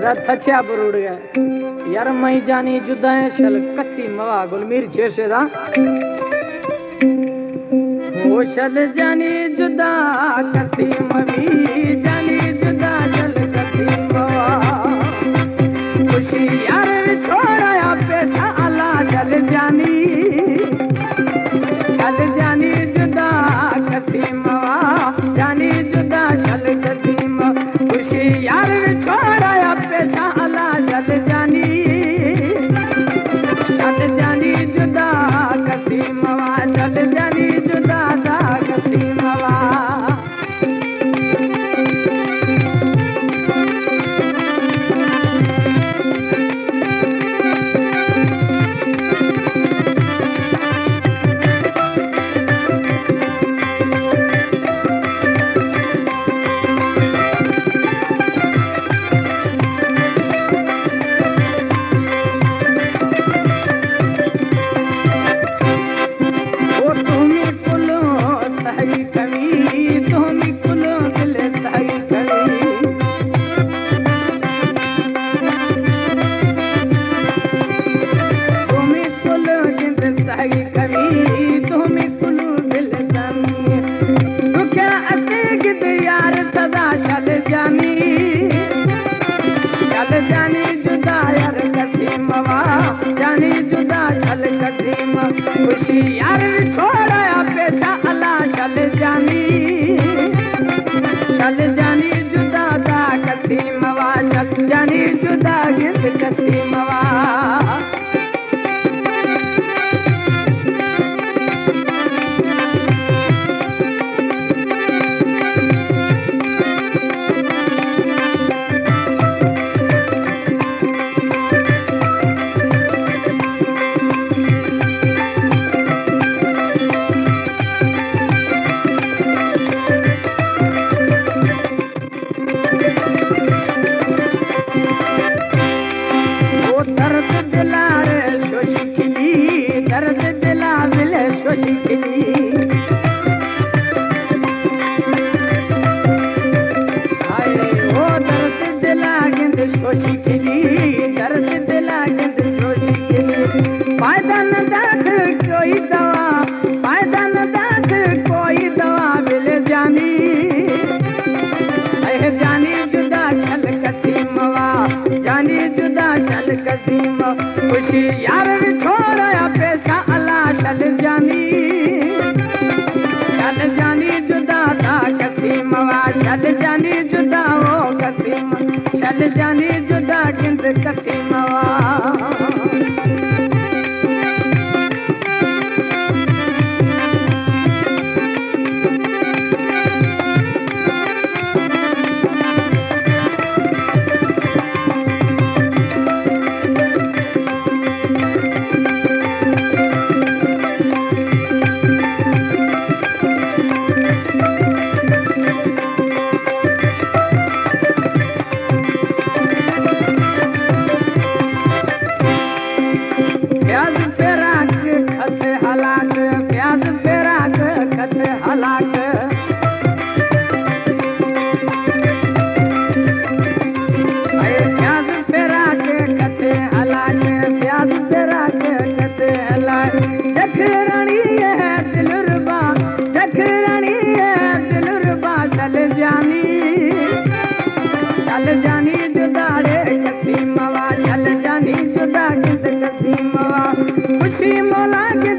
थछिया पर उड़ गया यार मई जानी जुदा है शल कसी मवा गुलमीर छेशेदा ओ शल जानी जुदा कसी मवी जानी जुदा शल कसी मवा खुशी यार छोड़ा पेशा अल्लाह शल जानी जुदा कसी मवा जानी जुदा शल कसी मवा खुशी यार छोड़ा पेशा अल्लाह शल जानी जुदा कसी मवा शल जानी जुदा दा कसी मवा खुशी यार छोड़ा पेशा अल्लाह शल जानी जुदा दा कसी मवा शल जानी जुदा गिंद कसी मवा खुशी यार छोड़ा पेशा अल्लाह शल जानी जुदा दा कसी मवा शल जानी जुदा वो कसी शल जानी जुदा गिंद कसी मवा खुशी मौला के